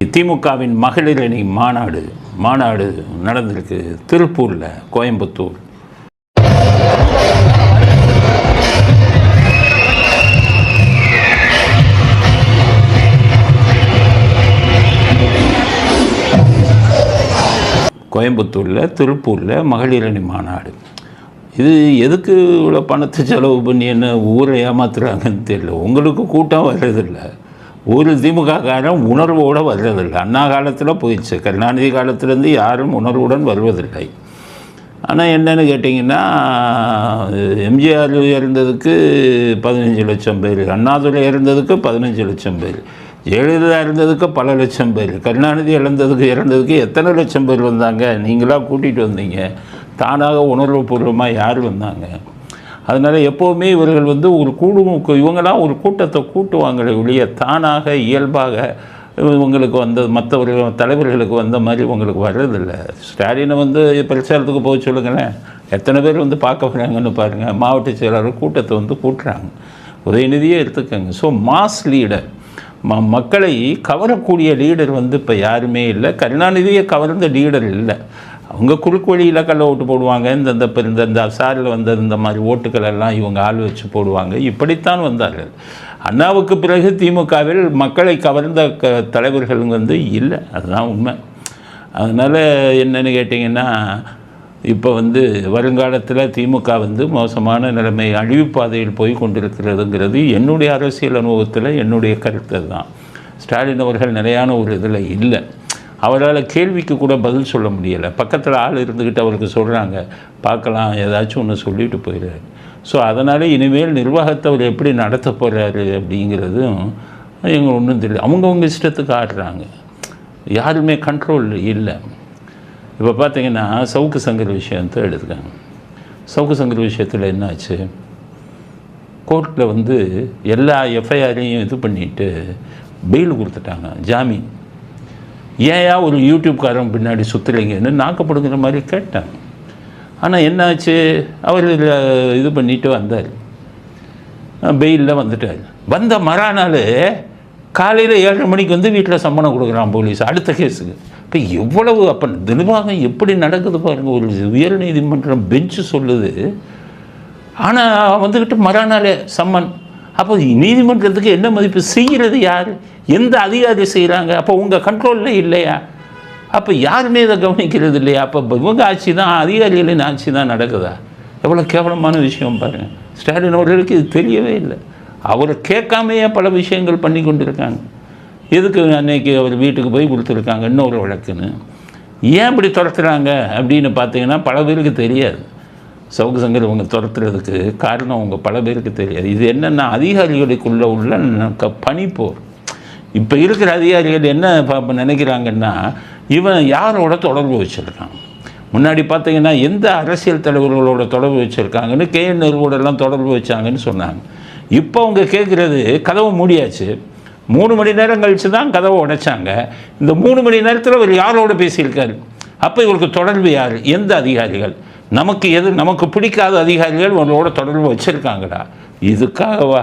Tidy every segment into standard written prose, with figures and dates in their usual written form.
திமுகவின் மகளிர் அணி மாநாடு நடந்திருக்கு திருப்பூரில், கோயம்புத்தூர். கோயம்புத்தூரில், திருப்பூரில் மகளிர் அணி மாநாடு. இது எதுக்கு இவ்வளோ பணத்தை செலவு பண்ணி என்ன ஊரை ஏமாத்துறாங்கன்னு தெரியல. உங்களுக்கு கூட்டம் வர்றதில்லை, ஒரு திமுககாரன் உணர்வோடு வர்றதில்லை. அண்ணா காலத்தில் போயிடுச்சு, கருணாநிதி காலத்திலேருந்து யாரும் உணர்வுடன் வருவதில்லை. ஆனால் என்னென்னு கேட்டிங்கன்னா, எம்ஜிஆர் இருந்ததுக்கு 15 லட்சம் பேர், அண்ணாதுரை இருந்ததுக்கு 15 லட்சம் பேர், ஜெயலலிதா இருந்ததுக்கு பல லட்சம் பேர், கருணாநிதி இறந்ததுக்கு எத்தனை லட்சம் பேர் வந்தாங்க? நீங்களாக கூட்டிகிட்டு வந்தீங்க. தானாக உணர்வுபூர்வமாக யார் வந்தாங்க? அதனால் எப்போவுமே இவர்கள் இவங்களாம் ஒரு கூட்டத்தை கூட்டுவாங்களே ஒழிய தானாக இயல்பாக இவங்களுக்கு மற்றவர்கள் தலைவர்களுக்கு வந்த மாதிரி உங்களுக்கு வர்றதில்லை. ஸ்டாலினை பிரச்சாரத்துக்கு போக சொல்லுங்களேன், எத்தனை பேர் பார்க்க வராங்கன்னு பாருங்கள். மாவட்ட செயலாளர் கூட்டத்தை கூட்டுறாங்க. உதயநிதியே எடுத்துக்கங்க. ஸோ மாஸ் லீடர், மக்களை கவரக்கூடிய லீடர் இப்போ யாருமே இல்லை. கருணாநிதியை கவர்ந்த லீடர் இல்லை. அவங்க குறுக்கு வழியில் கள்ள ஓட்டு போடுவாங்க. இந்த சாரில் இந்த மாதிரி ஓட்டுக்கள் எல்லாம் இவங்க ஆள் வச்சு போடுவாங்க. இப்படித்தான் வந்தார்கள். அண்ணாவுக்கு பிறகு திமுகவில் மக்களை கவர்ந்த தலைவர்கள் இல்லை. அதுதான் உண்மை. அதனால் என்னென்னு கேட்டிங்கன்னா, இப்போ வருங்காலத்தில் திமுக மோசமான நிலைமை, அழிவுப்பாதையில் போய் கொண்டிருக்கிறதுங்கிறது என்னுடைய அரசியல் அனுபவத்தில் என்னுடைய கருத்து தான். ஸ்டாலின் அவர்கள் நிலையான ஒரு இதில் இல்லை. அவரால் கேள்விக்கு கூட பதில் சொல்ல முடியலை. பக்கத்தில் ஆள் இருந்துக்கிட்டு அவருக்கு சொல்கிறாங்க, பார்க்கலாம் ஏதாச்சும் ஒன்று சொல்லிட்டு போயிடுறாரு. ஸோ அதனால் இனிமேல் நிர்வாகத்தை அவர் எப்படி நடத்த போகிறாரு அப்படிங்கிறதும் எங்களுக்கு ஒன்றும் தெரியல. அவங்கவுங்க இஷ்டத்துக்கு ஆடுறாங்க, யாருமே கண்ட்ரோல் இல்லை. இப்போ பார்த்தீங்கன்னா சவுக்கு சங்கர் விஷயத்தை எடுத்துக்காங்க. சவுக்கு சங்கர் விஷயத்தில் என்னாச்சு, கோர்ட்டில் எல்லா எஃப்ஐஆரையும் இது பண்ணிவிட்டு பெயில் கொடுத்துட்டாங்க, ஜாமீன். ஏயா ஒரு யூடியூப்காரன் பின்னாடி சுற்றுறீங்கன்னு நாக்கப்படுங்கிற மாதிரி கேட்டாங்க. ஆனால் என்னாச்சு, அவர் இது பண்ணிட்டு வந்தார், பெயிலில் வந்துட்டார். வந்த மறுநாள் காலையில் 7 மணிக்கு வீட்டில் சம்மணம் கொடுக்குறான் போலீஸ், அடுத்த கேஸுக்கு. இப்போ எவ்வளவு அப்போ நிர்வாகம் எப்படி நடக்குது பாருங்கள். ஒரு உயர்நீதிமன்றம் பெஞ்சு சொல்லுது, ஆனால் மறுநாள் சம்மன். அப்போ நீதிமன்றத்துக்கு என்ன மதிப்பு? செய்கிறது யார்? எந்த அதிகாரி செய்கிறாங்க? அப்போ உங்கள் கண்ட்ரோலில் இல்லையா? அப்போ யாருமே இதை கவனிக்கிறது இல்லையா? அப்போ இவங்க ஆட்சி தான், அதிகாரிகளின் ஆட்சி தான் நடக்குதா? எவ்வளோ கேவலமான விஷயம் பாருங்கள். ஸ்டாலின் அவர்களுக்கு இது தெரியவே இல்லை. அவரை கேட்காமையே பல விஷயங்கள் பண்ணி கொண்டிருக்காங்க. எதுக்கு அன்னைக்கு அவர் வீட்டுக்கு போய் கொடுத்துருக்காங்க இன்னொரு வழக்குன்னு. ஏன் இப்படி துரத்துறாங்க அப்படின்னு பார்த்தீங்கன்னா பல பேருக்கு தெரியாது. சவுக்கு சங்கர் இவங்க துரத்துறதுக்கு காரணம் அவங்க பல பேருக்கு தெரியாது. இது என்னென்னா அதிகாரிகளுக்குள்ளே உள்ள பனிப்போர். இப்போ இருக்கிற அதிகாரிகள் என்ன நினைக்கிறாங்கன்னா, இவன் யாரோட தொடர்பு வச்சுருக்கான். முன்னாடி பார்த்தீங்கன்னா எந்த அரசியல் தலைவர்களோட தொடர்பு வச்சுருக்காங்கன்னு KN நேருவோடெல்லாம் தொடர்பு வச்சாங்கன்னு சொன்னாங்க. இப்போ அவங்க கேட்குறது, கதவை மூடியாச்சு, 3 மணி நேரம் கழித்து தான் கதவை உடைச்சாங்க. இந்த 3 மணி நேரத்தில் அவர் யாரோட பேசியிருக்காரு? அப்போ இவருக்கு தொடர்பு யார்? எந்த அதிகாரிகள்? நமக்கு பிடிக்காத அதிகாரிகள் உங்களோட தொடர்பு வச்சுருக்காங்கடா. இதுக்காகவா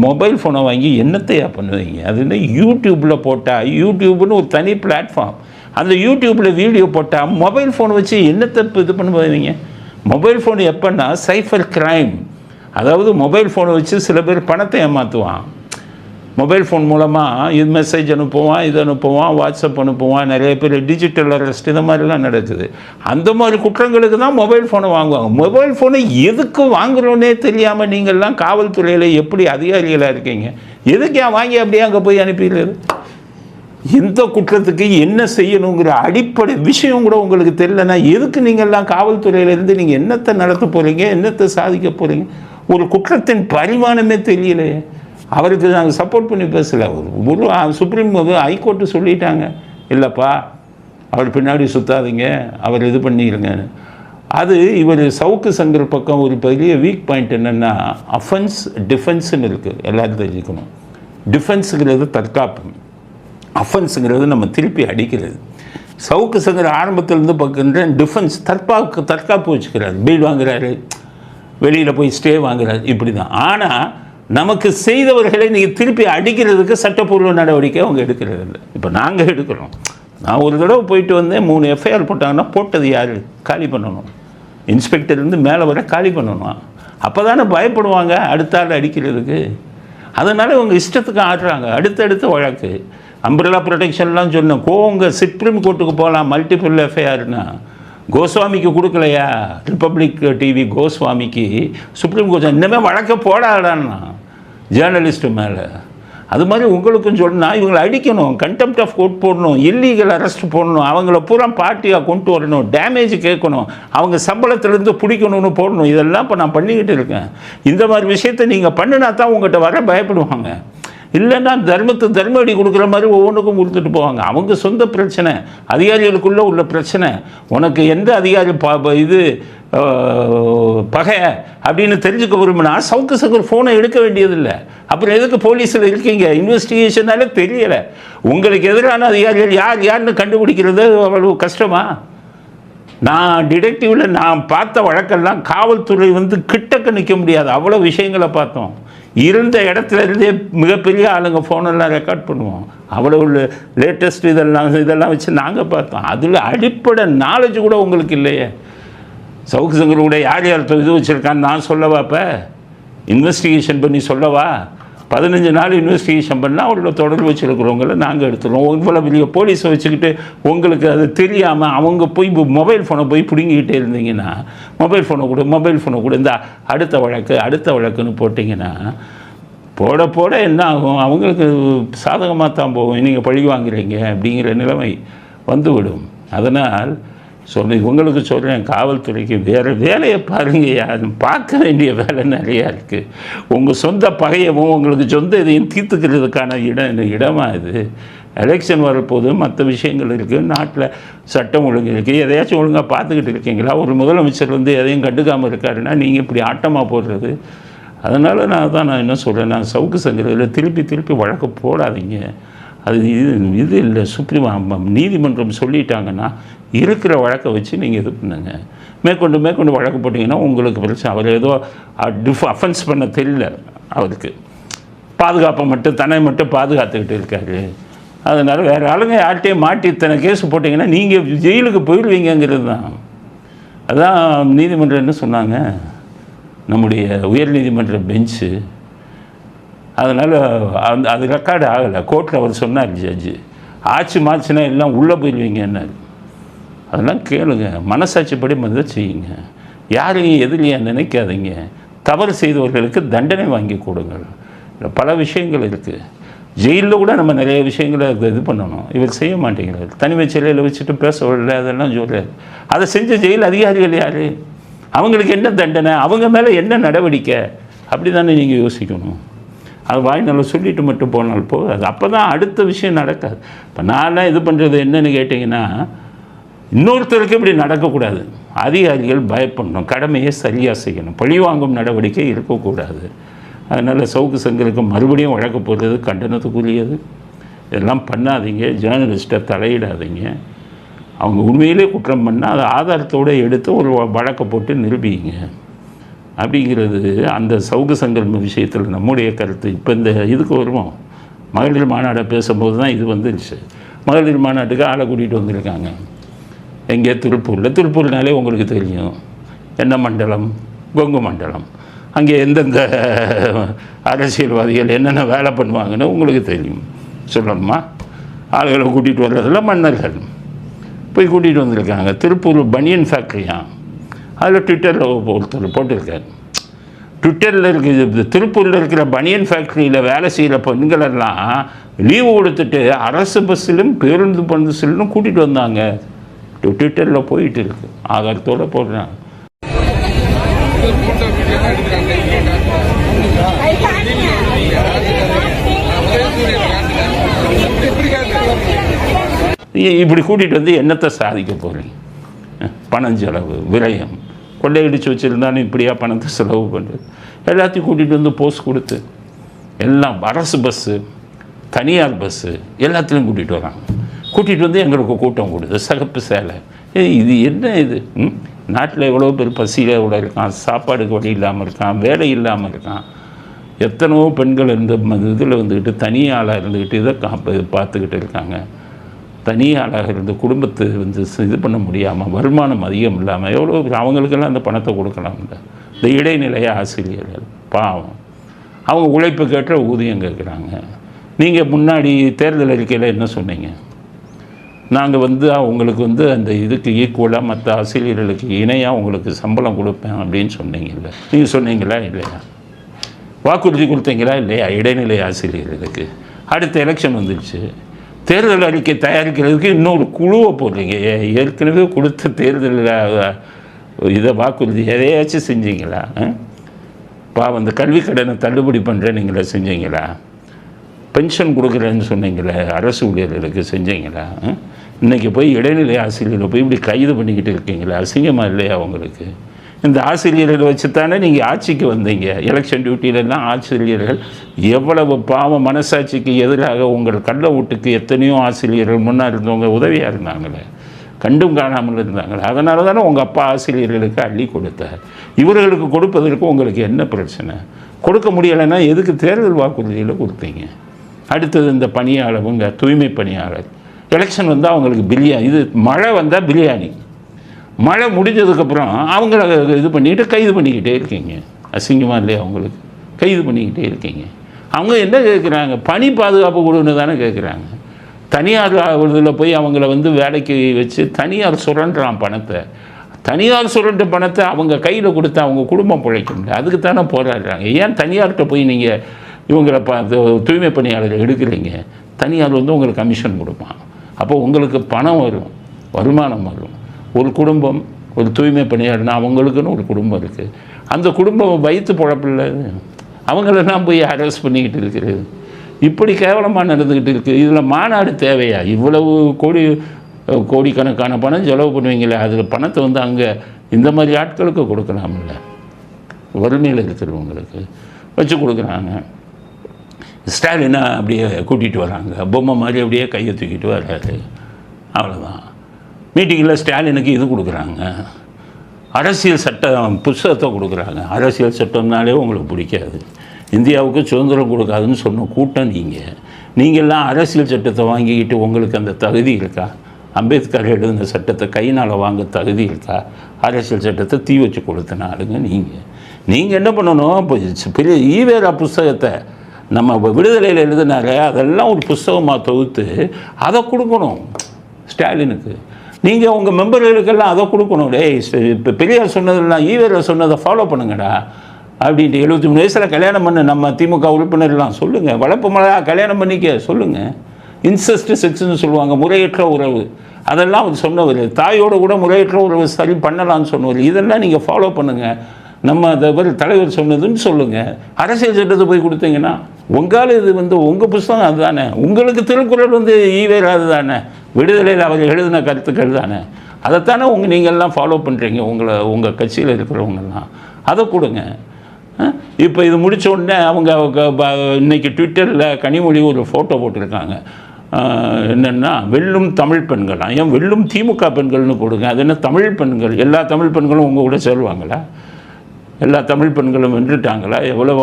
மொபைல் ஃபோனை வாங்கி என்னத்தையா பண்ணுவீங்க? அது என்ன யூடியூப்பில் போட்டால், யூடியூப்னு ஒரு தனி பிளாட்ஃபார்ம், அந்த யூடியூப்பில் வீடியோ போட்டால் மொபைல் ஃபோனை வச்சு என்னத்தை இது பண்ணுவீங்க? மொபைல் ஃபோன் எப்போன்னா சைஃபர் கிரைம். அதாவது மொபைல் ஃபோனை வச்சு சில பேர் பணத்தை ஏமாற்றுவான். மொபைல் ஃபோன் மூலமாக இது மெசேஜ் அனுப்புவான், இது அனுப்புவான், வாட்ஸ்அப் அனுப்புவான். நிறைய பேர் டிஜிட்டல் அரெஸ்ட் இந்த மாதிரிலாம் நடக்குது. அந்த மாதிரி குற்றங்களுக்கு தான் மொபைல் ஃபோனை வாங்குவாங்க. மொபைல் ஃபோனை எதுக்கு வாங்குகிறோன்னே தெரியாமல் நீங்கள்லாம் காவல்துறையில் எப்படி அதிகாரிகளாக இருக்கீங்க? எதுக்கு வாங்கி அப்படியே அங்கே போய் அனுப்பிடுறது? எந்த குற்றத்துக்கு என்ன செய்யணுங்கிற அடிப்படை விஷயம் கூட உங்களுக்கு தெரியலன்னா எதுக்கு நீங்கள்லாம் காவல்துறையிலேருந்து நீங்கள் என்னத்தை நடத்த போகிறீங்க, என்னத்தை சாதிக்க போகிறீங்க? ஒரு குற்றத்தின் பரிமாணமே தெரியலையே. அவருக்கு நாங்கள் சப்போர்ட் பண்ணி பேசலை. ஒரு சுப்ரீம் ஹைகோர்ட்டு சொல்லிட்டாங்க, இல்லைப்பா அவர் பின்னாடி சுற்றாதீங்க, அவர் இது பண்ணிடுங்க. அது இவர் சவுக்கு சங்கர் பக்கம் ஒரு பெரிய வீக் பாயிண்ட் என்னென்னா, அஃபென்ஸ் டிஃபென்ஸுன்னு இருக்குது. எல்லாரும் தெரிஞ்சுக்கணும். டிஃபென்ஸுங்கிறது தற்காப்பு, அஃபென்ஸுங்கிறது நம்ம திருப்பி அடிக்கிறது. சவுக்கு சங்கர் ஆரம்பத்திலேருந்து பார்க்குற டிஃபென்ஸ், தற்காப்பு வச்சுக்கிறார். பெயில் வாங்குறாரு, வெளியில் போய் ஸ்டே வாங்குறாரு, இப்படி தான். ஆனால் நமக்கு செய்தவர்களை நீங்கள் திருப்பி அடிக்கிறதுக்கு சட்டப்பூர்வ நடவடிக்கை அவங்க எடுக்கிறது இல்லை. இப்போ நாங்கள் எடுக்கிறோம். நான் ஒரு தடவை போயிட்டு வந்தேன், 3 எஃப்ஐஆர் போட்டாங்கன்னா போட்டது யார்? காலி பண்ணணும். இன்ஸ்பெக்டர்லேருந்து மேலே வர காலி பண்ணணும். அப்போ தானே பயப்படுவாங்க அடுத்த ஆள் அடிக்கிறதுக்கு. அதனால் இவங்க இஷ்டத்துக்கு ஆடுறாங்க. அடுத்தடுத்த வழக்கு அம்ப்ரெல்லா ப்ரொடெக்ஷன்லாம் சொன்னேன். கோவங்க சுப்ரீம் கோர்ட்டுக்கு போகலாம் மல்டிபிள் எஃப்ஐஆர்னா. கோஸ்வாமிக்கு கொடுக்கலையா? ரிப்பப்ளிக் டிவி கோஸ்வாமிக்கு சுப்ரீம் கோர்ட் இன்னமே வழக்க போடாடான்னா ஜேர்னலிஸ்ட்டு மேலே. அது மாதிரி உங்களுக்கும் சொன்னால் இவங்களை அடிக்கணும், கண்டெம்ட் ஆஃப் கோர்ட் போடணும், இல்லீகல் அரெஸ்ட் போடணும், அவங்கள பூரா பார்ட்டியாக கொண்டு வரணும், டேமேஜ் கேட்கணும், அவங்க சம்பளத்திலேருந்து பிடிக்கணும்னு போடணும். இதெல்லாம் இப்போ நான் பண்ணிக்கிட்டு இருக்கேன். இந்த மாதிரி விஷயத்தை நீங்கள் பண்ணினா தான் உங்கள்கிட்ட வர பயப்படுவாங்க. இல்லைன்னா தர்ம அடி கொடுக்குற மாதிரி ஒவ்வொன்றுக்கும் கொடுத்துட்டு போவாங்க. அவங்க சொந்த பிரச்சனை, அதிகாரிகளுக்குள்ளே உள்ள பிரச்சனை. உனக்கு எந்த அதிகாரி இது பகை அப்படின்னு தெரிஞ்சுக்க விரும்பினா சவுக்கு சங்கர் ஃபோனை எடுக்க வேண்டியதில்லை. அப்புறம் எதுக்கு போலீஸில் இருக்கீங்க? இன்வெஸ்டிகேஷனாலே தெரியலை. உங்களுக்கு எதிரான அதிகாரிகள் யாருன்னு கண்டுபிடிக்கிறது அவ்வளவு கஷ்டமா? நான் டிடெக்டிவில் நான் பார்த்த வழக்கெல்லாம் காவல்துறை கிட்டக்க நிற்க முடியாது, அவ்வளோ விஷயங்களை பார்த்தோம். இருந்த இடத்துல இருந்தே மிகப்பெரிய ஆளுங்க ஃபோனெல்லாம் ரெக்கார்ட் பண்ணுவோம். அவ்வளோ லேட்டஸ்ட் இதெல்லாம் வச்சு நாங்கள் பார்த்தோம். அதில் அடிப்படை நாலேஜ் கூட உங்களுக்கு இல்லையே. சவுக்கு சங்கர் கூட யார் இது வச்சுருக்கான்னு நான் சொல்லவா? இப்போ இன்வெஸ்டிகேஷன் பண்ணி சொல்லவா? 15 நாள் இன்வெஸ்டிகேஷன் பண்ணால் அவரோட தொடர்பு வச்சுருக்கிறவங்கள நாங்கள் எடுத்துருவோம். இவ்வளோ பெரிய போலீஸை வச்சுக்கிட்டு உங்களுக்கு அது தெரியாமல் அவங்க போய் மொபைல் ஃபோனை போய் பிடுங்கிக்கிட்டே இருந்தீங்கன்னா, மொபைல் ஃபோனை கூட இந்த அடுத்த வழக்குன்னு போட்டிங்கன்னா போட என்ன ஆகும்? அவங்களுக்கு சாதகமாக தான் போகும். நீங்கள் பழி வாங்குறீங்க அப்படிங்கிற நிலைமை வந்துவிடும். அதனால் உங்களுக்கு சொல்கிறேன், காவல்துறைக்கு வேறு வேலையை பாருங்க. யாரும் பார்க்க வேண்டிய வேலை நிறையா இருக்குது. உங்கள் சொந்த பகையவும் உங்களுக்கு சொந்த இதையும் தீர்த்துக்கிறதுக்கான இடமா இது? எலெக்ஷன் வரப்போது மற்ற விஷயங்கள் இருக்குது, நாட்டில் சட்டம் ஒழுங்கு இருக்குது. எதையாச்சும் ஒழுங்காக பார்த்துக்கிட்டு இருக்கீங்களா? ஒரு முதலமைச்சர் எதையும் கண்டுக்காமல் இருக்காருன்னா நீங்கள் இப்படி ஆட்டமாக போடுறது. அதனால் நான் என்ன சொல்கிறேன், நான் சவுக்கு சங்கரில் திருப்பி வழக்கு போடாதீங்க. அது இது இல்லை. சுப்ரீம் நீதிமன்றம் சொல்லிட்டாங்கன்னா இருக்கிற வழக்கை வச்சு நீங்கள் இது பண்ணுங்க. மேற்கொண்டு வழக்கு போட்டிங்கன்னா உங்களுக்கு பிரச்சனை. அவர் ஏதோ அஃபென்ஸ் பண்ண தெரியல, அவருக்கு பாதுகாப்பை தன்னை மட்டும் பாதுகாத்துக்கிட்டு இருக்காரு. அதனால் வேறு ஆளுங்க யார்கிட்டையும் மாட்டி இத்தனை கேஸ் போட்டிங்கன்னா நீங்கள் ஜெயிலுக்கு போயிடுவீங்கிறது தான். அதான் நீதிமன்றம் என்ன சொன்னாங்க, நம்முடைய உயர்நீதிமன்ற பெஞ்சு. அதனால் அது ரெக்கார்டு ஆகலை. கோர்ட்டில் அவர் சொன்னார், ஜட்ஜு ஆட்சி மாற்றினா எல்லாம் உள்ளே போயிடுவீங்கன்னாரு. அதெல்லாம் கேளுங்க, மனசாட்சிப்படி தான் செய்யுங்க. யாரையும் எதிரியாக நினைக்காதீங்க. தவறு செய்தவர்களுக்கு தண்டனை வாங்கி கொடுங்கள். பல விஷயங்கள் இருக்குது. ஜெயிலில் கூட நம்ம நிறைய விஷயங்களை இது பண்ணணும். இவர் செய்ய மாட்டேங்கிறார். தனிமை சிலையில் வச்சுட்டு பேசவில்லை, அதெல்லாம் சொல்கிறார். அதை செஞ்ச ஜெயில் அதிகாரிகள் யார்? அவங்களுக்கு என்ன தண்டனை? அவங்க மேலே என்ன நடவடிக்கை? அப்படி தானே நீங்கள் யோசிக்கணும். அது வாய்நாள சொல்லிட்டு மட்டும் போனால் போகாது. அப்போ தான் அடுத்த விஷயம் நடக்காது. இப்போ நான்லாம் இது பண்ணுறது என்னன்னு கேட்டிங்கன்னா, இன்னொருத்தருக்கு இப்படி நடக்கக்கூடாது. அதிகாரிகள் பயப்படணும், கடமையை சரியாக செய்யணும், பழிவாங்கும் நடவடிக்கை இருக்கக்கூடாது. அதனால் சவுக்கு சங்கருக்கு மறுபடியும் வழக்கு போடுறது கண்டனத்துக்குரியது. இதெல்லாம் பண்ணாதீங்க. ஜேர்னலிஸ்ட்டை தலையிடாதீங்க. அவங்க உண்மையிலே குற்றம் பண்ணால் அதை ஆதாரத்தோடு எடுத்து ஒரு வழக்கை போட்டு நிரூபிங்க. அப்படிங்கிறது அந்த சவுக்கு சங்கர் விஷயத்தில் நம்முடைய கருத்து. இப்போ இந்த இதுக்கு வருவோம், மகளிர் மாநாடை பேசும்போது தான் இது வந்துருச்சு. மகளிர் மாநாட்டுக்கு ஆளை கூட்டிகிட்டு வந்திருக்காங்க. எங்கே? திருப்பூர்னாலே உங்களுக்கு தெரியும் என்ன மண்டலம், கொங்கு மண்டலம். அங்கே எந்தெந்த அரசியல்வாதிகள் என்னென்ன வேலை பண்ணுவாங்கன்னு உங்களுக்கு தெரியும். சொல்லணுமா? ஆளுகளை கூட்டிகிட்டு வர்றதில் மன்னர்கள் போய் கூட்டிகிட்டு வந்திருக்காங்க. திருப்பூர் பனியன் ஃபேக்ட்ரியா, அதில் ட்விட்டரில் ஒருத்தர் போட்டிருக்கார். ட்விட்டரில் இருக்கிற திருப்பூரில் இருக்கிற பனியன் ஃபேக்ட்ரியில் வேலை செய்கிற பெண்களெல்லாம் லீவு கொடுத்துட்டு அரசு பஸ்ஸிலும் பேருந்து பஸ்ஸிலும் கூட்டிகிட்டு வந்தாங்க. ட்விட்டரில் போயிட்டு இருக்கு, ஆதாரத்தோடு போடுறாங்க. இப்படி கூட்டிகிட்டு வந்து என்னத்தை சாதிக்க போகிறீங்க? பணம் செலவு, விரயம், கொள்ளையடிச்சு வச்சுருந்தாலும் இப்படியா பணத்தை செலவு பண்ணுறது? எல்லாத்தையும் கூட்டிகிட்டு வந்து போஸ்ட் கொடுத்து எல்லாம் அரசு பஸ்ஸு, தனியார் பஸ்ஸு எல்லாத்துலேயும் கூட்டிகிட்டு வராங்க. கூட்டிகிட்டு வந்து எங்களுக்கு கூட்டம் கொடுது, சிகப்பு சேலை. இது என்ன இது? நாட்டில் எவ்வளோ பேர் பசியோடு இருக்கான், சாப்பாடுக்கு வழி இல்லாமல் இருக்கான், வேலை இல்லாமல் இருக்கான். எத்தனையோ பெண்கள் இந்த இதில் வந்துக்கிட்டு தனியாளாக இருந்துக்கிட்டு இதை பார்த்துக்கிட்டு இருக்காங்க. தனியாளாக இருந்து குடும்பத்தை வந்து இது பண்ண முடியாமல், வருமானம் அதிகம் இல்லாமல் எவ்வளோ அவங்களுக்கெல்லாம் அந்த பணத்தை கொடுக்கலாம்ல. இந்த இடைநிலைய ஆசிரியர்கள் பாவம், அவங்க உழைப்புக்கேற்ற ஊதியம் கேட்குறாங்க. நீங்கள் முன்னாடி தேர்தல் அறிக்கையில் என்ன சொன்னீங்க? நாங்கள் வந்து அவங்களுக்கு வந்து அந்த இதுக்கு ஈக்குவலாக மற்ற ஆசிரியர்களுக்கு இணையாக உங்களுக்கு சம்பளம் கொடுப்பேன் அப்படின்னு சொன்னீங்கல்ல. நீங்கள் சொன்னீங்களா இல்லையா? வாக்குறுதி கொடுத்தீங்களா இல்லையா இடைநிலை ஆசிரியர்களுக்கு? அடுத்த எலெக்ஷன் வந்துடுச்சு, தேர்தல் அறிக்கை தயாரிக்கிறதுக்கு இன்னொரு குழுவை போடுறீங்க. ஏற்கனவே கொடுத்த தேர்தலில் இதை வாக்குறுதி எதையாச்சும் செஞ்சீங்களா? அந்த கல்வி கடனை தள்ளுபடி பண்ணுறேன்னீங்களா, செஞ்சீங்களா? பென்ஷன் கொடுக்குறேன்னு சொன்னீங்களே அரசு ஊழியர்களுக்கு, செஞ்சீங்களா? இன்றைக்கி போய் இடைநிலை ஆசிரியர்களை போய் இப்படி கைது பண்ணிக்கிட்டு இருக்கீங்களா? அசிங்கமாக இல்லையா உங்களுக்கு? இந்த ஆசிரியர்களை வச்சு தானே நீங்கள் ஆட்சிக்கு வந்தீங்க. எலெக்ஷன் டியூட்டியிலலாம் ஆசிரியர்கள் எவ்வளவு பாவம், மனசாட்சிக்கு எதிராக உங்கள் கள்ள வீட்டுக்கு எத்தனையோ ஆசிரியர்கள் முன்னாடி இருந்தவங்க உதவியாக இருந்தாங்களே, கண்டும் காணாமல் இருந்தாங்களே. அதனால தானே உங்கள் அப்பா ஆசிரியர்களுக்கு அள்ளி கொடுத்தார். இவர்களுக்கு கொடுப்பதற்கு உங்களுக்கு என்ன பிரச்சனை? கொடுக்க முடியலைன்னா எதுக்கு தேர்தல் வாக்குறுதியில் கொடுத்தீங்க? அடுத்தது இந்த பணியாளருங்க, தூய்மை பணியாளர், எலெக்ஷன் வந்தால் அவங்களுக்கு பிரியாணி, இது மழை வந்தால் பிரியாணி, மழை முடிஞ்சதுக்கப்புறம் அவங்கள இது பண்ணிக்கிட்டு கைது பண்ணிக்கிட்டே இருக்கீங்க. அசிங்கமாக இல்லையா அவங்களுக்கு? கைது பண்ணிக்கிட்டே இருக்கீங்க. அவங்க என்ன கேட்குறாங்க? பணி பாதுகாப்பு கொடுன்னு தானே கேட்குறாங்க. தனியார் இதில் போய் அவங்கள வந்து வேலைக்கு வச்சு தனியார் சுரண்டுறான் பணத்தை. தனியார் சுரண்ட பணத்தை அவங்க கையில் கொடுத்து அவங்க குடும்பம் பிழைக்க முடியாது. அதுக்கு தானே போராடுறாங்க. ஏன் தனியார்கிட்ட போய் நீங்கள் இவங்களை தூய்மை பணியாளர்கள் எடுக்கிறீங்க? தனியார் வந்து உங்களுக்கு கமிஷன் கொடுப்பான். அப்போ உங்களுக்கு பணம் வரும், வருமானம் வரும். ஒரு குடும்பம், ஒரு தூய்மை பணியாளர்னா அவங்களுக்குன்னு ஒரு குடும்பம் இருக்குது. அந்த குடும்பம் வயிற்று பொழப்பில்லை, அவங்களெல்லாம் போய் அரெஸ்ட் பண்ணிக்கிட்டு இருக்கிறது. இப்படி கேவலமாக நடந்துக்கிட்டு இருக்குது. இதில் மாநாடு தேவையா? இவ்வளவு கோடிக்கணக்கான பணம் செலவு பண்ணுவீங்களே, அதில் பணத்தை வந்து அங்கே இந்த மாதிரி ஆட்களுக்கு கொடுக்கலாம்ல, வறுமையில் இருக்கிறவங்களுக்கு வச்சு கொடுக்குறாங்க. ஸ்டாலினை அப்படியே கூட்டிகிட்டு வராங்க, பொம்மை மாதிரி அப்படியே கையை தூக்கிட்டு வர்றாரு, அவ்வளோதான். மீட்டிங்கில் ஸ்டாலினுக்கு இது கொடுக்குறாங்க, அரசியல் சட்டம் புஸ்தகத்தை கொடுக்குறாங்க. அரசியல் சட்டம்னாலே உங்களுக்கு பிடிக்காது. இந்தியாவுக்கு சுதந்திரம் கொடுக்காதுன்னு சொன்ன கூட்டம் நீங்கள்லாம் அரசியல் சட்டத்தை வாங்கிக்கிட்டு உங்களுக்கு அந்த தகுதி இருக்கா? அம்பேத்கர் எழுதின சட்டத்தை கையினால் வாங்க தகுதி இருக்கா? அரசியல் சட்டத்தை தீ வச்சு கொடுத்தனாலுங்க நீங்கள் என்ன பண்ணணும்? இப்போ பெரிய ஈவேரா புஸ்தகத்தை நம்ம விடுதலையில் எழுதினாரு, அதெல்லாம் ஒரு புஸ்தகமாக தொகுத்து அதை கொடுக்கணும் ஸ்டாலினுக்கு. நீங்கள் உங்கள் மெம்பர்களுக்கெல்லாம் அதை கொடுக்கணும். இப்போ பெரியார் சொன்னதெல்லாம் ஈவேரா சொன்னதை ஃபாலோ பண்ணுங்கடா அப்படின்ட்டு. 73 வயசில் கல்யாணம் பண்ண நம்ம திமுக உறுப்பினர்லாம் சொல்லுங்கள், வளர்ப்பு மழை கல்யாணம் பண்ணிக்க சொல்லுங்கள். இன்செஸ்ட் செக்ஸ்ன்னு சொல்லுவாங்க, முறையற்ற உறவு, அதெல்லாம் அவர் சொன்னவர். தாயோட கூட முறையற்ற உறவு சரி பண்ணலான்னு சொன்னவர். இதெல்லாம் நீங்கள் ஃபாலோ பண்ணுங்கள், நம்ம தலைவர் சொன்னதுன்னு சொல்லுங்கள். அரசியல் சட்டத்தை போய் கொடுத்தீங்கன்னா உங்களால் இது வந்து உங்கள் புஸ்தகம் அதுதானே. உங்களுக்கு திருக்குறள் வந்து ஈவேரா அதுதானே, விடுதலையில் அவர் எழுதின கருத்துக்கள் தானே, அதைத்தானே நீங்கள்லாம் ஃபாலோ பண்ணுறீங்க. உங்கள் கட்சியில் இருக்கிறவங்கெல்லாம் அதை கொடுங்க. இப்போ இது முடித்த உடனே அவங்க இன்றைக்கி ட்விட்டரில் கனிமொழி ஒரு ஃபோட்டோ போட்டிருக்காங்க. என்னென்னா வெல்லும் தமிழ் பெண்களாம். ஏன் வெல்லும் திமுக பெண்கள்னு போடுங்க? அது என்ன தமிழ் பெண்கள்? எல்லா தமிழ் பெண்களும் உங்கள் கூட சேருவாங்களா? எல்லா தமிழ் பெண்களும் வென்றுட்டாங்களா? எவ்வளோ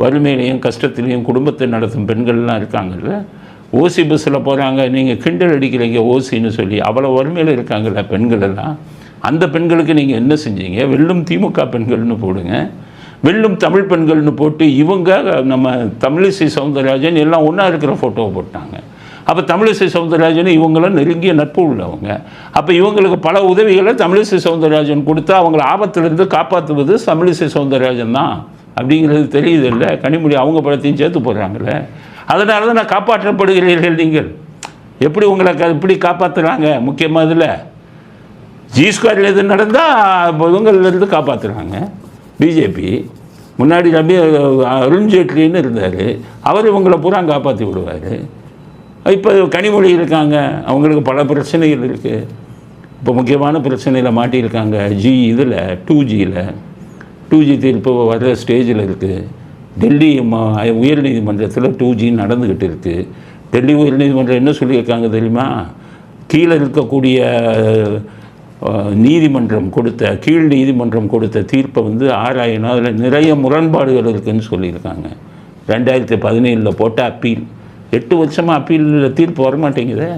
வறுமையிலையும் கஷ்டத்துலேயும் குடும்பத்தை நடத்தும் பெண்கள்லாம் இருக்காங்கல்ல. ஓசி பஸ்ஸில் போகிறாங்க, நீங்கள் கிண்டல் அடிக்கிறீங்க ஓசின்னு சொல்லி. அவ்வளோ வறுமையில் இருக்காங்கல்ல பெண்கள் எல்லாம். அந்த பெண்களுக்கு நீங்கள் என்ன செஞ்சீங்க? வெல்லும் திமுக பெண்கள்னு போடுங்க, வெல்லும் தமிழ் பெண்கள்னு போட்டு இவங்க நம்ம தமிழிசை சவுந்தரராஜன் எல்லாம் ஒன்றா இருக்கிற ஃபோட்டோவை போட்டாங்க. அப்போ தமிழிசை சவுந்தரராஜன் இவங்களும் நெருங்கிய நட்பு உள்ளவங்க. அப்போ இவங்களுக்கு பல உதவிகளை தமிழிசை சவுந்தரராஜன் கொடுத்து அவங்கள ஆபத்திலிருந்து காப்பாற்றுவது தமிழிசை சவுந்தரராஜன் தான் அப்படிங்கிறது தெரியுது இல்லை? கனிமொழி அவங்க படத்தையும் சேர்த்து போடுறாங்களே. அதனால தான் நான் காப்பாற்றப்படுகிறீர்கள். நீங்கள் எப்படி உங்களை இப்படி காப்பாற்றுறாங்க? முக்கியமாக இதில் G2 எது நடந்தால் இவங்களிலிருந்து காப்பாற்றுறாங்க. பிஜேபி முன்னாடி அப்படியே அருண்ஜேட்லின்னு இருந்தார், அவர் இவங்களை பூரா காப்பாற்றி விடுவார். இப்போ கனிமொழி இருக்காங்க, அவங்களுக்கு பல பிரச்சனைகள் இருக்குது. இப்போ முக்கியமான பிரச்சனையில் மாட்டியிருக்காங்க. இதில் 2G தீர்ப்பு வர்ற ஸ்டேஜில் இருக்குது. டெல்லி உயர்நீதிமன்றத்தில் 2G நடந்துக்கிட்டு இருக்குது. டெல்லி உயர்நீதிமன்றம் என்ன சொல்லியிருக்காங்க தெரியுமா? கீழே இருக்கக்கூடிய நீதிமன்றம் கொடுத்த கீழ் நீதிமன்றம் கொடுத்த தீர்ப்பை வந்து ஆராயணும், அதில் நிறைய முரண்பாடுகள் இருக்குதுன்னு சொல்லியிருக்காங்க. 2017 போட்ட அப்பீல் 8 வருஷமாக அப்பீலில் தீர்ப்பு வரமாட்டேங்குது.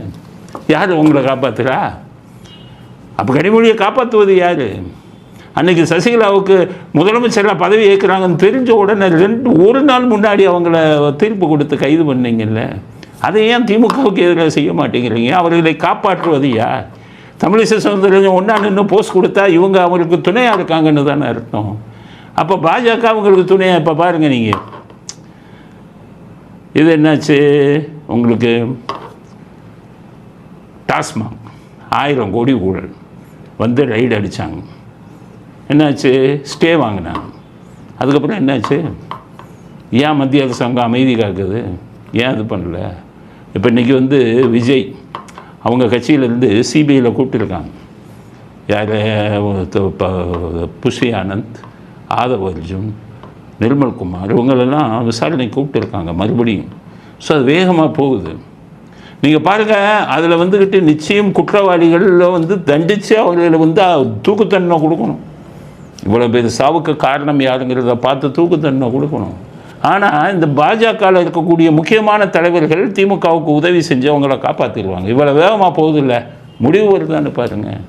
யார் உங்களை காப்பாற்றுறா? அப்போ கனிமொழியை காப்பாற்றுவது யார்? அன்றைக்கி சசிகலாவுக்கு முதலமைச்சராக பதவி ஏற்கிறாங்கன்னு தெரிஞ்ச உடனே ஒரு நாள் முன்னாடி அவங்கள தீர்ப்பு கொடுத்து கைது பண்ணீங்கல்ல, அதை ஏன் திமுகவுக்கு எதிராக செய்ய மாட்டேங்கிறீங்க? அவர்களை காப்பாற்றுவது யார்? தமிழிசை சவுந்தரராஜன் ஒன்றா நின்று போஸ்ட் கொடுத்தா இவங்க அவங்களுக்கு துணையாக இருக்காங்கன்னு தானே அர்த்தம். அப்போ பாஜக அவங்களுக்கு துணையாக இப்போ பாருங்கள் நீங்கள். இது என்னாச்சு உங்களுக்கு? டாஸ்மாக் 1000 கோடி ஊழல் வந்து ரைடு அடித்தாங்க. என்னாச்சு? ஸ்டே வாங்கினாங்க. அதுக்கப்புறம் என்னாச்சு? ஏன் மத்திய அரசாங்கம் அமைதி காக்குது? ஏன் இது பண்ணல? இப்போ இன்றைக்கி வந்து விஜய் அவங்க கட்சியிலேருந்து சிபிஐயில் கூப்பிட்டுருக்காங்க. யார்? புஷி ஆனந்த், ஆதவ் அர்ஜுன், நிர்மல்குமார், இவங்களெல்லாம் விசாரணை கூப்பிட்டுருக்காங்க மறுபடியும். ஸோ அது வேகமாக போகுது. நீங்கள் பாருங்கள், அதில் வந்துக்கிட்டு நிச்சயம் குற்றவாளிகளில் வந்து தண்டித்து அவர்களை வந்து தூக்கு தண்டனை கொடுக்கணும். இவ்வளோ பேர் சாவுக்கு காரணம் யாருங்கிறத பார்த்து தூக்கு தண்டனை கொடுக்கணும். ஆனால் இந்த பாஜகவில் இருக்கக்கூடிய முக்கியமான தலைவர்கள் திமுகவுக்கு உதவி செஞ்சு அவங்கள காப்பாற்றிடுவாங்க. இவ்வளோ வேகமாக போகுதில்ல, முடிவு வருதான்னு பாருங்கள்.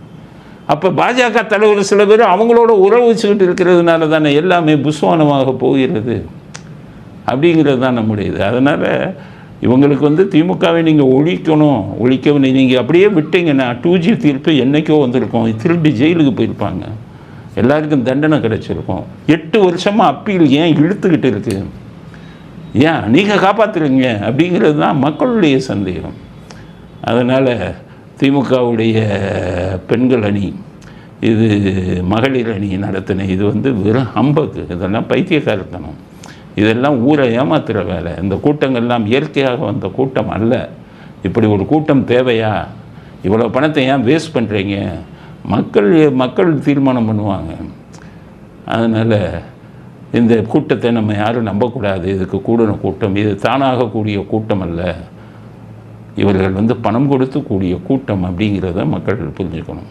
அப்போ பாஜக தலைவர் சில பேர் அவங்களோட உறவு வச்சுக்கிட்டு இருக்கிறதுனால தானே எல்லாமே புஸ்வானமாக போகிறது. அப்படிங்கிறது தான் நம்முடையது. அதனால் இவங்களுக்கு வந்து திமுகவை நீங்கள் ஒழிக்கணும். நீங்கள் அப்படியே விட்டீங்கன்னா 2G தீர்ப்பு என்றைக்கோ வந்திருக்கும். திருப்பி ஜெயிலுக்கு போயிருப்பாங்க, எல்லாருக்கும் தண்டனை கிடைச்சிருக்கும். 8 வருஷமாக அப்பீல் ஏன் இழுத்துக்கிட்டு இருக்குது? ஏன் நீங்கள் காப்பாற்றுறீங்க? அப்படிங்கிறது தான் மக்களுடைய சந்தேகம். அதனால் திமுகவுடைய பெண்கள் அணி, இது மகளிர் அணி நடத்தின இது வந்து வெறும் ஹம்பக்கு. இதெல்லாம் பைத்தியக்காரத்தனம். இதெல்லாம் ஊரை ஏமாத்துகிற வேலை. இந்த கூட்டங்கள்லாம் இயற்கையாக வந்த கூட்டம் அல்ல. இப்படி ஒரு கூட்டம் தேவையா? இவ்வளோ பணத்தை ஏன் வேஸ்ட் பண்ணுறீங்க? மக்கள் தீர்மானம் பண்ணுவாங்க. அதனால் இந்த கூட்டத்தை நம்ம யாரும் நம்பக்கூடாது. இதுக்கு கூடின கூட்டம், இது தானாக கூடிய கூட்டம் அல்ல. இவர்கள் வந்து பணம் கொடுத்து கூடிய கூட்டம் அப்படிங்கிறத மக்கள் புரிஞ்சுக்கணும்.